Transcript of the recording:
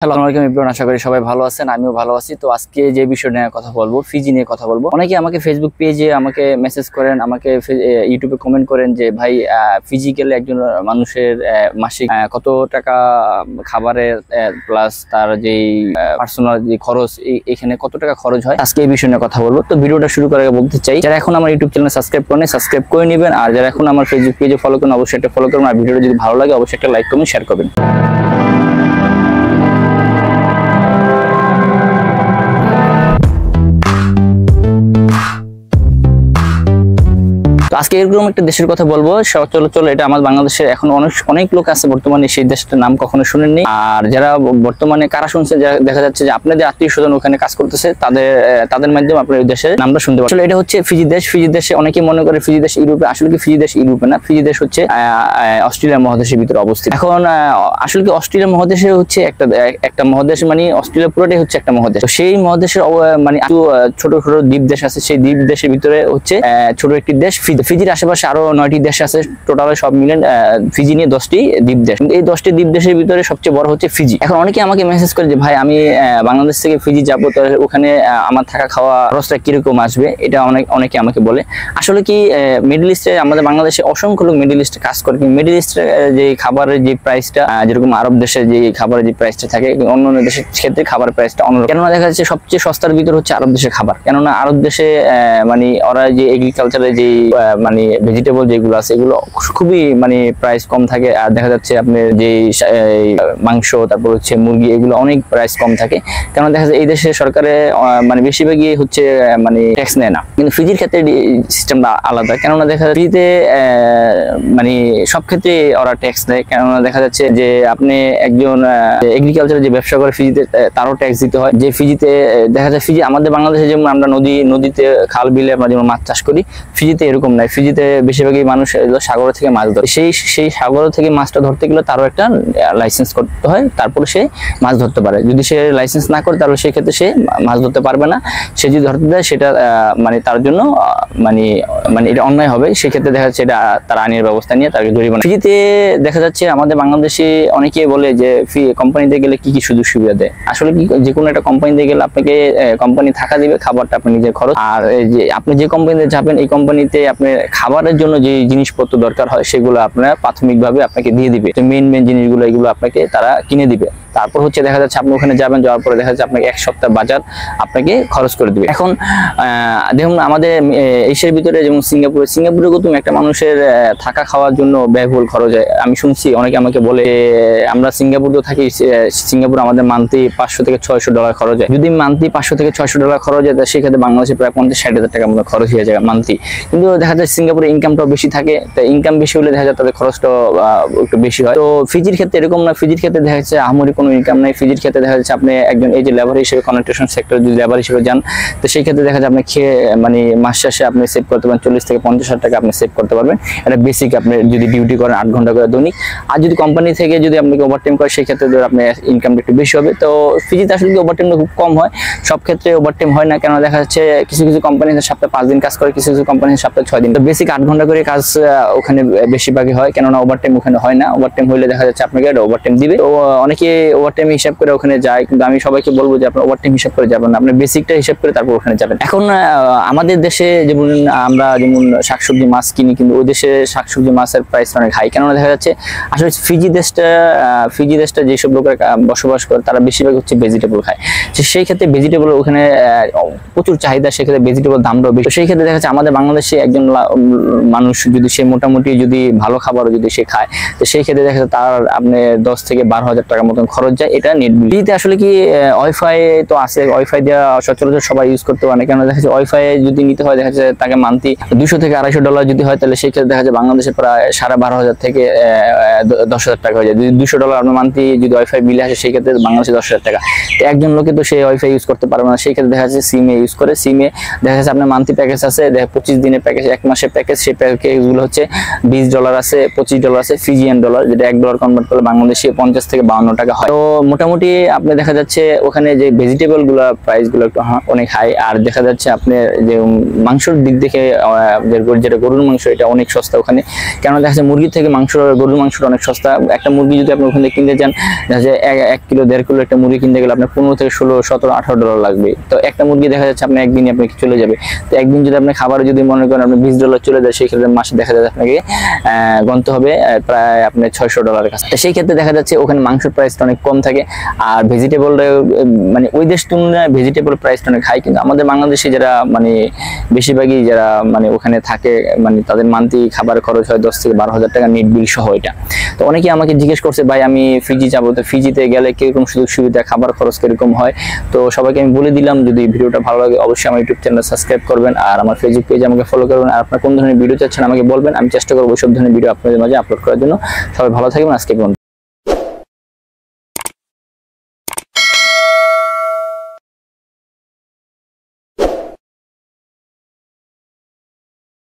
Hello, আসসালামু আলাইকুম everyone. আশা করি সবাই ভালো আছেন, আমিও ভালো আছি। তো আজকে যে বিষয় নিয়ে কথা বলবো, ফিজি নিয়ে কথা বলবো। অনেকে আমাকে ফেসবুক পেজে আমাকে মেসেজ করেন, আমাকে ইউটিউবে কমেন্ট করেন যে ভাই ফিজিক্যালি একজন মানুষের মাসিক কত টাকা খাবারের প্লাস তার যেই পার্সোনাল যে খরচ, এখানে কত টাকা খরচ হয়, আজকে এই বিষয় নিয়ে কথা বলবো। তো ভিডিওটা শুরু করার আগে বলতে চাই, যারা এখন আমার ইউটিউব চ্যানেল সাবস্ক্রাইব করেন সাবস্ক্রাইব করে নেবেন, আর যারা এখন আমার ফেসবুক পেজে ফলো করেন অবশ্যই একটা ফলো করবেন, আর ভিডিওটা যদি ভালো লাগে অবশ্যই একটা লাইক কমেন্ট শেয়ার করবেন। আজকে এরকম একটা দেশের কথা বলবো, চলো এটা আমাদের বাংলাদেশের এখন অনেক লোক আছে বর্তমানে সেই দেশটার নাম কখনো শুনেননি, আর যারা বর্তমানে কারা শুনছে, দেখা যাচ্ছে যে আপনাদের আত্মীয় স্বজন ওখানে কাজ করতেছে, তাদের মাধ্যমে আপনার দেশের নামটা শুনতে পাচ্ছেন। এটা হচ্ছে ফিজি দেশ। ফিজি দেশে অনেকে মনে করে ফিজি দেশ ইউরোপে, আসলে কি ফিজি দেশ ইউরোপে না, ফিজি দেশ হচ্ছে অস্ট্রেলিয়া মহাদেশের ভিতরে অবস্থিত। এখন আসলে কি অস্ট্রেলিয়া মহাদেশে হচ্ছে একটা মহাদেশ, মানে অস্ট্রেলিয়া পুরোটাই হচ্ছে একটা মহাদেশ। তো সেই মহাদেশের মানে ছোট ছোট দ্বীপ দেশ আছে, সেই দ্বীপ দেশের ভিতরে হচ্ছে ছোট একটি দেশ ফিজি। ফিজির আশেপাশে আরো 9টি দেশ আছে, টোটাল সব মিলে ফিজি নিয়ে 10টি দ্বীপ দেশ। এই 10টি দ্বীপ দেশের ভিতরে সবচেয়ে বড় হচ্ছে ফিজি। এখন অনেকে আমাকে মেসেজ করে যে ভাই আমি বাংলাদেশ থেকে ফিজি যাবো, তো ওখানে আমার থাকা খাওয়া খরচটা কিরকম আসবে, এটা অনেকে আমাকে বলে। আসলে কি মিডল ইস্টে, আমাদের বাংলাদেশে অসংখ্য লোক মিডল ইস্টে কাজ করে, মিডল ইস্টে যে খাবারের যে প্রাইসটা, যেরকম আরব দেশে যে খাবারের যে প্রাইসটা থাকে, অন্য দেশের ক্ষেত্রে খাবারের প্রাইসটা অন্যরকম। কেননা দেখা যাচ্ছে সবচেয়ে সস্তার ভিতর হচ্ছে আরব দেশের খাবার, কেননা আরব দেশে মানে ওরা যে এগ্রিকালচারের যে মানে ভেজিটেবল যেগুলো আছে এগুলো খুবই মানে প্রাইস কম থাকে, আর দেখা যাচ্ছে আপনার যে মাংস, তারপর হচ্ছে মুরগি, এগুলো অনেক প্রাইস কম থাকে। কেননা দেখা যায় এই দেশে সরকারে মানে বেশিরভাগই হচ্ছে মানে ট্যাক্স নেয় না, কিন্তু ফিজির ক্ষেত্রে সিস্টেমটা আলাদা। কেননা দেখা যায় ফিজিতে মানে সব ক্ষেত্রে ওরা ট্যাক্স নেয়। কেননা দেখা যাচ্ছে যে আপনি একজন এগ্রিকালচারের যে ব্যবসা করে ফিজিতে, তারও ট্যাক্স দিতে হয়। যে ফিজিতে দেখা যায়, ফিজি আমাদের বাংলাদেশে যেমন আমরা নদীতে খাল বিলে আমরা যেমন মাছ চাষ করি, ফিজিতে এরকম নাই। ফিজিতে বেশিরভাগই মানুষ সাগর থেকে মাছ ধরে, সেই সাগর থেকে মাছটা ধরতে গেলে তারও একটা লাইসেন্স করতে হয়, তারপরে সে মাছ ধরতে পারে। যদি সে লাইসেন্স না করে তাহলে সেই ক্ষেত্রে সে মাছ ধরতে পারবে না। সে যদি ধরতে দেয় সেটা মানে তার জন্য মানে এটা অন্যায় হবে। সেক্ষেত্রে দেখা যাচ্ছে এটা তার আইনের ব্যবস্থা নিয়ে তাকে জরিমানা। ফিজিতে দেখা যাচ্ছে আমাদের বাংলাদেশে অনেকে বলে যে কোম্পানিতে গেলে কি কি সুযোগ সুবিধা দেয়। আসলে কি যে কোনো একটা কোম্পানিতে গেলে আপনাকে কোম্পানি থাকা দিবে, খাবারটা আপনি নিজের খরচ। আর যে আপনি যে কোম্পানিতে যাবেন এই কোম্পানিতে আপনার খাবারের জন্য যে জিনিসপত্র দরকার হয় সেগুলো আপনার প্রাথমিকভাবে আপনাকে দিয়ে দিবে। মেইন জিনিসগুলো এগুলো আপনাকে তারা কিনে দিবে। তারপর হচ্ছে দেখা যাচ্ছে আপনি ওখানে যাবেন, যাওয়ার পরে দেখা যাচ্ছে আপনাকে 1 সপ্তাহ বাজার আপনাকে খরচ করে দিবে। এখন দেখুন আমাদের এশিয়ার ভিতরে যেমন সিঙ্গাপুরে তুমি একটা মানুষের থাকা খাওয়ার জন্য ব্যয়বহুল খরচ হয়। আমি শুনছি অনেকে আমাকে বলে আমরা সিঙ্গাপুর তো থাকি, সিঙ্গাপুর আমাদের মান্থলি $500 থেকে $600 খরচ হয়। যদি মান্থলি $500 থেকে $600 খরচ হয়, সেক্ষেত্রে বাংলাদেশে প্রায় 50-60 হাজার টাকার মতো খরচ হয়ে যায় মান্থলি। কিন্তু দেখা যায় সিঙ্গাপুরে ইনকামটাও বেশি থাকে, তো ইনকাম বেশি হলে দেখা যায় তাদের খরচটাও একটু বেশি হয়। তো ফিজির ক্ষেত্রে এরকম না, ফিজির ক্ষেত্রে দেখা যাচ্ছে আহামরি কোনো ইনকাম নাই। ফিজির ক্ষেত্রে দেখা যাচ্ছে আপনি একজন এই যে লেবার হিসেবে কনস্ট্রাকশন সেক্টর যদি লেবার হিসেবে যান, তো সেই ক্ষেত্রে দেখা যায় আপনি খেয়ে মানে মাস শেষে আপনি সেভ করতে পারবেন 40 থেকে 50 হাজার টাকা আপনি সেভ করতে পারবেন। এটা বেসিক আপনি যদি ডিউটি করেন 8 ঘন্টা করে দৈনিক। আর যদি কোম্পানি থেকে যদি আপনাকে ওভারটাইম করে সেই ক্ষেত্রে ধর আপনার ইনকামটা একটু বেশি হবে। তো ফিজিতে আসলে ওভারটাইমটা খুব কম হয়, সব ক্ষেত্রে ওভারটাইম হয় না। কেন দেখা যাচ্ছে কিছু কোম্পানি সপ্তাহে 5 দিন কাজ করে, কিছু কোম্পানি সপ্তাহে 6 দিন। তো বেসিক 8 ঘন্টা করে কাজ ওখানে বেশিরভাগই হয়, কেননা ওভারটাইম ওখানে হয় না। ওভারটাইম হলে দেখা যাচ্ছে আপনাকে ওভারটাইম দিবে। তো অনেকে ওভারটাইম হিসাব করে ওখানে যায়, কিন্তু আমি সবাইকে বলবো যে আপনার ওভারটাইম হিসাব করে যাবেন না, আপনি বেসিকটা হিসাব করে তারপর ওখানে যাবেন। এখন আমাদের দেশে যেমন আমরা যেমন শাকসবজি মাছ কিনি, কিন্তু ওই দেশে শাকসবজি মাছের প্রাইস অনেক হাই। কেননা দেখা যাচ্ছে আসলে ফিজি দেশটা যেসব লোকেরা বসবাস করে তারা বেশিরভাগ হচ্ছে ভেজিটেবল খায়। সেই ক্ষেত্রে ভেজিটেবল ওখানে প্রচুর চাহিদা, সেক্ষেত্রে ভেজিটেবল দামটাও বেশি। সেই ক্ষেত্রে দেখা যাচ্ছে আমাদের বাংলাদেশে একজন মানুষ যদি সে মোটামুটি যদি ভালো খাবারও যদি সে খায়, তো সেই ক্ষেত্রে দেখা যাচ্ছে তার আপনি 10 থেকে 12 হাজার টাকার মতন খরচ যায়। এটা নেট বিল। আসলে কি ওয়াইফাই তো আছে, ওয়াইফাই দেওয়া সচরাচর সবাই ইউজ করতে পারে। কেন দেখা যাচ্ছে ওয়াইফাই যদি নিতে হয়, দেখা যাচ্ছে তাকে মান্থলি $200 থেকে $250 যদি হয়, তাহলে সেই ক্ষেত্রে দেখা যায় বাংলাদেশে প্রায় 12,500 থেকে 10,000 টাকা হয়ে যায়। যদি $200 আপনার মান্থলি যদি ওয়াইফাই বিলে আসে, সেই ক্ষেত্রে বাংলাদেশে 10,000 টাকা। তো একজন লোকে তো সেই ওয়াইফাই ইউজ করতে পারবে না। সেই ক্ষেত্রে দেখা যাচ্ছে সিমে ইউজ করে, সিমে দেখা যাচ্ছে আপনার মান্থলি প্যাকেজ আছে, 25 দিনের প্যাকেজ, 1 মাসে প্যাকেজ, সেই প্যাকেজগুলো হচ্ছে $20 আছে, $25 আছে ফিজিয়ান ডলার, যেটা $1 কনভার্ট করলে বাংলাদেশে 50 থেকে 52 টাকা হয়। তো মোটামুটি আপনি দেখা যাচ্ছে ওখানে যে ভেজিটেবল গুলা প্রাইস গুলো একটু অনেক হাই। আর দেখা যাচ্ছে আপনি যে মাংসের দিক থেকে যেটা গরুর মাংস, এটা অনেক সস্তা ওখানে। কেন দেখা যাচ্ছে মুরগির থেকে গরুর মাংসটা অনেক সস্তা। একটা মুরগি যদি আপনি ওখানে কিনতে চান, দেখা যাচ্ছে 1 কিলো 1.5 কিলো একটা মুরগি কিনতে গেলে আপনার 15 থেকে 16, 17, $18 লাগবে। তো একটা মুরগি দেখা যাচ্ছে আপনি একদিনই আপনি চলে যাবে। তো একদিন যদি আপনি খাবার যদি মনে করেন আপনি $20 চলে যায়, সেই ক্ষেত্রে মাসে দেখা যাচ্ছে আপনাকে গণতে হবে প্রায় আপনি $600 কাছে। তো সেই ক্ষেত্রে দেখা যাচ্ছে ওখানে মাংসের প্রাইসটা অনেক কম থাকে। আর ভেজিটেবল মানে ওই দেশ তুলনায় ভেজিটেবল প্রাইসটা অনেক হাই। কিন্তু আমাদের বাংলাদেশে যারা মানে বেশিরভাগই যারা মানে ওখানে থাকে, মানে তাদের মান্থলি খাবার খরচ হয় 10 থেকে 12,000 টাকা নেট বিল সহ এটা। তো অনেকেই আমাকে জিজ্ঞেস করছে, ভাই আমি ফিজি যাবো, তো ফিজিতে গেলে কিরকম সুযোগ সুবিধা, খাবার খরচ কিরকম হয়। তো সবাইকে আমি বলে দিলাম, যদি ভিডিওটা ভালো লাগে অবশ্যই আমার ইউটিউব চ্যানেল সাবস্ক্রাইব করবেন, আর আমার ফেসবুক পেজ আমাকে ফলো করবেন। আর আপনার কোন ধরনের ভিডিও চাচ্ছেন আমাকে বলবেন, আমি চেষ্টা করবো ওইসব ধরনের ভিডিও আপনাদের মাঝে আপলোড করার জন্য। সবাই ভালো থাকবেন, আজকে